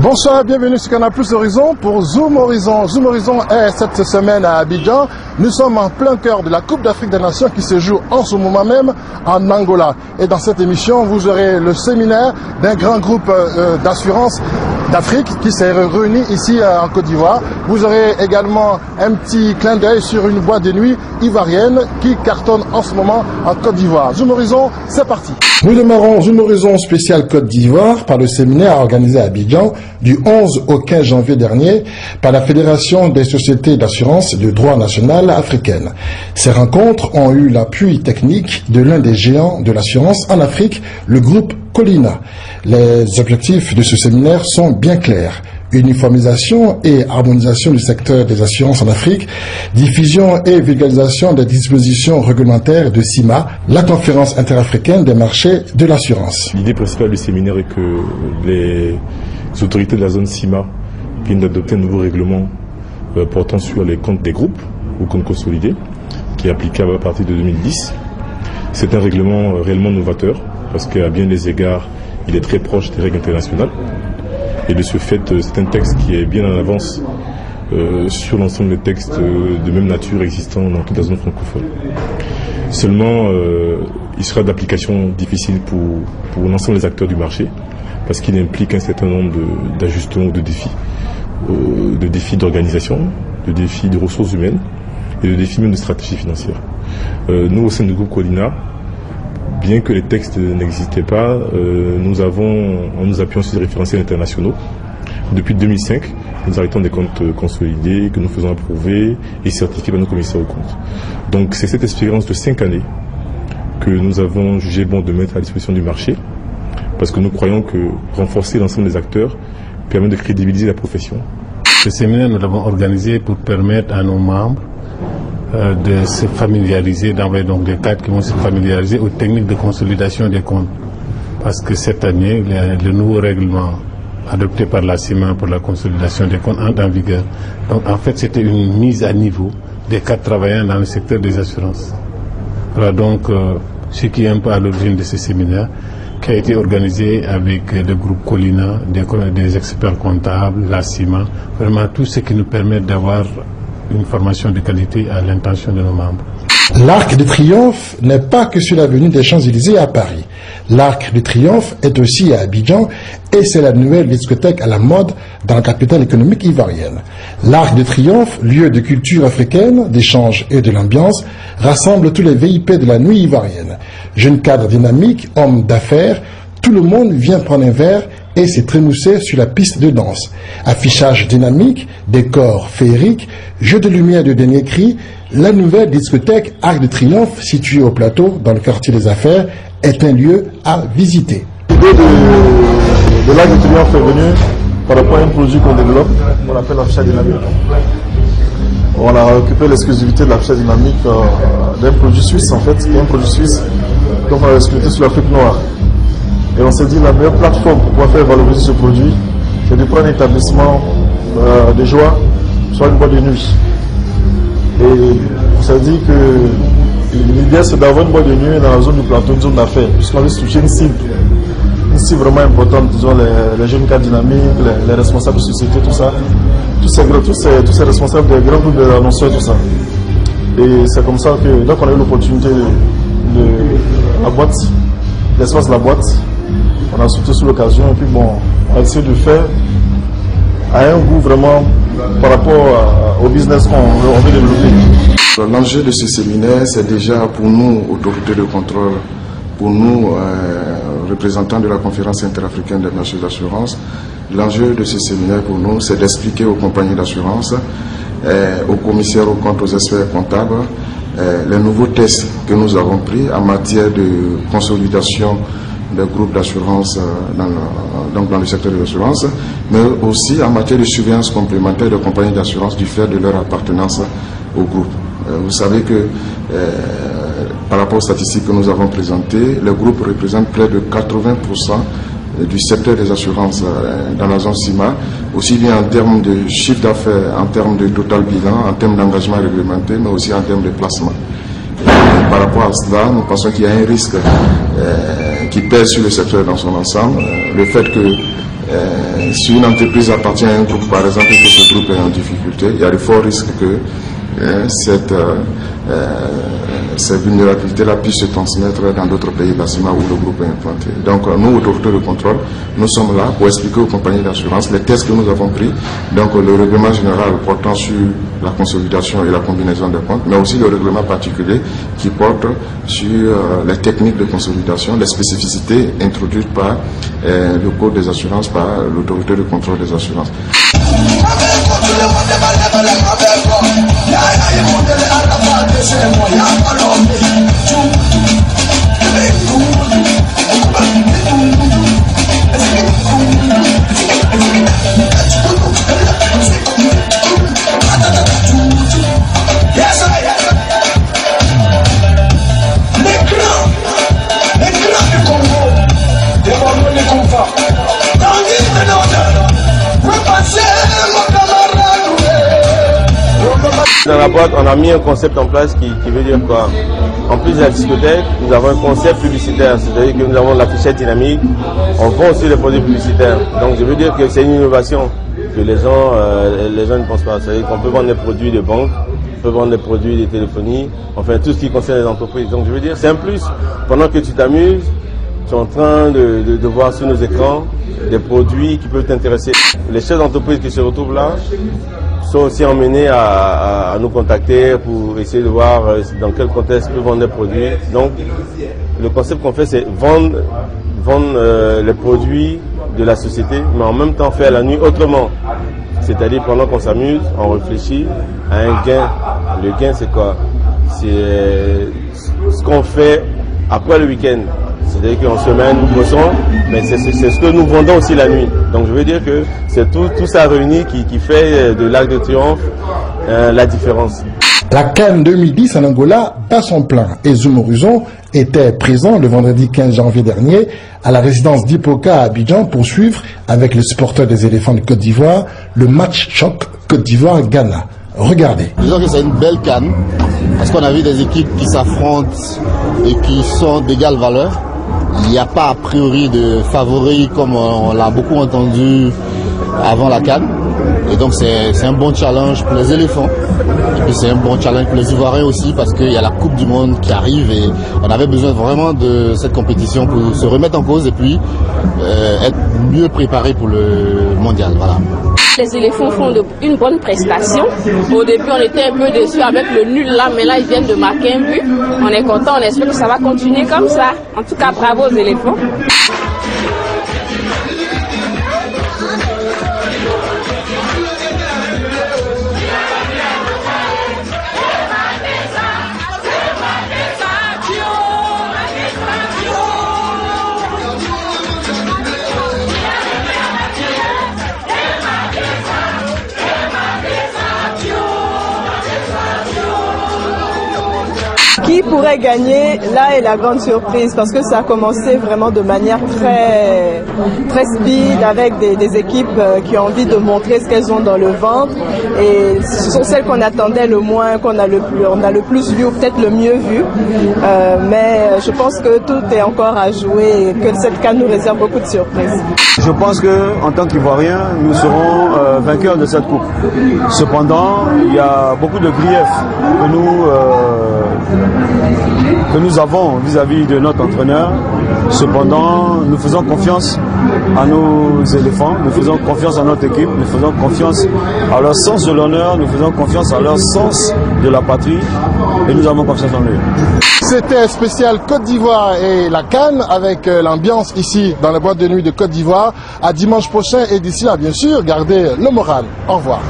Bonsoir, bienvenue sur Canal Plus Horizon pour Zoom Horizon. Zoom Horizon est cette semaine à Abidjan. Nous sommes en plein cœur de la Coupe d'Afrique des Nations qui se joue en ce moment même en Angola. Et dans cette émission, vous aurez le séminaire d'un grand groupe d'assurance d'Afrique qui s'est réuni ici en Côte d'Ivoire. Vous aurez également un petit clin d'œil sur une boîte de nuit ivoirienne qui cartonne en ce moment en Côte d'Ivoire. Zoom Horizon, c'est parti. Nous démarrons Zoom Horizon spécial Côte d'Ivoire par le séminaire organisé à Abidjan du 11 au 15 janvier dernier par la Fédération des sociétés d'assurance de droit national africaine. Ces rencontres ont eu l'appui technique de l'un des géants de l'assurance en Afrique, le groupe Colina. Les objectifs de ce séminaire sont bien clairs. Uniformisation et harmonisation du secteur des assurances en Afrique, diffusion et vulgarisation des dispositions réglementaires de CIMA, la conférence interafricaine des marchés de l'assurance. L'idée principale du séminaire est que les autorités de la zone CIMA viennent d'adopter un nouveau règlement portant sur les comptes des groupes ou comptes consolidés, qui est applicable à partir de 2010. C'est un règlement réellement novateur parce qu'à bien des égards, il est très proche des règles internationales. Et de ce fait, c'est un texte qui est bien en avance sur l'ensemble des textes de même nature existants dans toute la zone francophone. Seulement, il sera d'application difficile pour l'ensemble des acteurs du marché, parce qu'il implique un certain nombre d'ajustements ou de défis d'organisation, de défis de ressources humaines et de défis même de stratégie financière. Nous, au sein du groupe Colina, bien que les textes n'existaient pas, nous avons, en nous appuyant sur des référentiels internationaux, depuis 2005, nous arrêtons des comptes consolidés que nous faisons approuver et certifier par nos commissaires aux comptes. Donc c'est cette expérience de 5 années que nous avons jugé bon de mettre à disposition du marché, parce que nous croyons que renforcer l'ensemble des acteurs permet de crédibiliser la profession. Ce séminaire, nous l'avons organisé pour permettre à nos membres de se familiariser, d'envoyer donc des cadres qui vont se familiariser aux techniques de consolidation des comptes. Parce que cette année, le nouveau règlement adopté par la CIMA pour la consolidation des comptes entre en vigueur. Donc en fait, c'était une mise à niveau des cadres travaillant dans le secteur des assurances. Voilà donc ce qui est un peu à l'origine de ce séminaire, qui a été organisé avec le groupe Colina, des experts comptables, la CIMA, vraiment tout ce qui nous permet d'avoir une formation de qualité à l'intention de nos membres. L'Arc de Triomphe n'est pas que sur l'avenue des Champs-Élysées à Paris. L'Arc de Triomphe est aussi à Abidjan et c'est la nouvelle discothèque à la mode dans la capitale économique ivoirienne. L'Arc de Triomphe, lieu de culture africaine, d'échange et de l'ambiance, rassemble tous les VIP de la nuit ivoirienne. Jeunes cadres dynamiques, hommes d'affaires, tout le monde vient prendre un verre et s'est trémoussé sur la piste de danse. Affichage dynamique, décor féerique, jeu de lumière de dernier cri, la nouvelle discothèque Arc de Triomphe, située au plateau dans le quartier des affaires, est un lieu à visiter. L'idée de l'Arc de Triomphe est venue par rapport à un produit qu'on développe, qu'on appelle l'affichage dynamique. On a occupé l'exclusivité de l'affichage dynamique d'un produit suisse en fait, qui est un produit suisse dont on a exclusivité sur l'Afrique noire. Et on s'est dit la meilleure plateforme pour pouvoir faire valoriser ce produit, c'est de prendre un établissement de joie, soit une boîte de nuit. Et on s'est dit que l'idée c'est d'avoir une boîte de nuit dans la zone du plateau, une zone d'affaires, puisqu'on veut toucher une cible vraiment importante, disons les jeunes cadres dynamiques, les responsables de société, tout ça, tous ces responsables des grands groupes d'annonceurs, tout ça. Et c'est comme ça que, donc on a eu l'opportunité de la boîte, l'espace de la boîte. On a sauté sur l'occasion et puis bon, on a essayé de faire à un goût vraiment par rapport au business qu'on veut développer. L'enjeu de ce séminaire, c'est déjà pour nous, autorités de contrôle, pour nous, représentants de la conférence interafricaine des marchés d'assurance, l'enjeu de ce séminaire pour nous, c'est d'expliquer aux compagnies d'assurance, aux commissaires aux comptes, aux experts comptables, les nouveaux tests que nous avons pris en matière de consolidation des groupes d'assurance dans le secteur de l'assurance, mais aussi en matière de surveillance complémentaire des compagnies d'assurance du fait de leur appartenance au groupe. Vous savez que par rapport aux statistiques que nous avons présentées, le groupe représente près de 80% du secteur des assurances dans la zone CIMA, aussi bien en termes de chiffre d'affaires, en termes de total bilan, en termes d'engagement réglementé, mais aussi en termes de placement. Par rapport à cela, nous pensons qu'il y a un risque qui pèse sur le secteur dans son ensemble. Le fait que si une entreprise appartient à un groupe, par exemple, et que ce groupe est en difficulté, il y a de forts risques que ces vulnérabilités-là puissent se transmettre dans d'autres pays bâtiments où le groupe est implanté. Donc nous, autorités de contrôle, nous sommes là pour expliquer aux compagnies d'assurance les tests que nous avons pris, donc le règlement général portant sur la consolidation et la combinaison des comptes, mais aussi le règlement particulier qui porte sur les techniques de consolidation, les spécificités introduites par le code des assurances, par l'autorité de contrôle des assurances. Dans la boîte, on a mis un concept en place qui veut dire quoi? En plus de la discothèque, nous avons un concept publicitaire, c'est-à-dire que nous avons l'affichette dynamique, on vend aussi les produits publicitaires. Donc je veux dire que c'est une innovation que les gens ne pensent pas. C'est-à-dire qu'on peut vendre des produits de banque, on peut vendre des produits de téléphonie, enfin tout ce qui concerne les entreprises. Donc je veux dire, c'est un plus. Pendant que tu t'amuses, tu es en train de voir sur nos écrans des produits qui peuvent t'intéresser. Les chefs d'entreprise qui se retrouvent là sont aussi emmenés à nous contacter pour essayer de voir dans quel contexte ils peuvent vendre des produits. Donc le concept qu'on fait, c'est vendre les produits de la société, mais en même temps faire la nuit autrement. C'est-à-dire pendant qu'on s'amuse, on réfléchit à un gain. Le gain, c'est quoi? C'est ce qu'on fait après le week-end. C'est-à-dire qu'en semaine, nous bossons, mais c'est ce que nous vendons aussi la nuit. Donc je veux dire que c'est tout ça réuni qui fait de l'Arc de Triomphe la différence. La CAN 2010 en Angola bat son plein et Zoum Horizon était présent le vendredi 15 janvier dernier à la résidence d'Ipoka à Abidjan pour suivre avec les supporters des éléphants de Côte d'Ivoire le match choc Côte d'Ivoire-Ghana. Regardez. Disons que c'est une belle CAN parce qu'on a vu des équipes qui s'affrontent et qui sont d'égale valeur. Il n'y a pas a priori de favoris comme on l'a beaucoup entendu avant la CAN. Et donc c'est un bon challenge pour les éléphants. Et puis c'est un bon challenge pour les Ivoiriens aussi parce qu'il y a la Coupe du Monde qui arrive et on avait besoin vraiment de cette compétition pour se remettre en cause et puis être mieux préparé pour le mondial. Voilà. Les éléphants font une bonne prestation. Au début, on était un peu déçus avec le nul là, mais là, ils viennent de marquer un but. On est content, on espère que ça va continuer comme ça. En tout cas, bravo aux éléphants. Qui pourrait gagner? Là est la grande surprise parce que ça a commencé vraiment de manière très speed avec des équipes qui ont envie de montrer ce qu'elles ont dans le ventre et ce sont celles qu'on attendait le moins, on a le plus vu ou peut-être le mieux vu, mais je pense que tout est encore à jouer et que cette CAN nous réserve beaucoup de surprises. Je pense qu'en tant qu'Ivoiriens, nous serons vainqueurs de cette coupe. Cependant, il y a beaucoup de griefs que nous avons vis-à-vis de notre entraîneur. Cependant, nous faisons confiance à nos éléphants, nous faisons confiance à notre équipe, nous faisons confiance à leur sens de l'honneur, nous faisons confiance à leur sens de la patrie et nous avons confiance en eux. C'était spécial Côte d'Ivoire et la CAN avec l'ambiance ici dans la boîte de nuit de Côte d'Ivoire. À dimanche prochain et d'ici là, bien sûr, gardez le moral. Au revoir.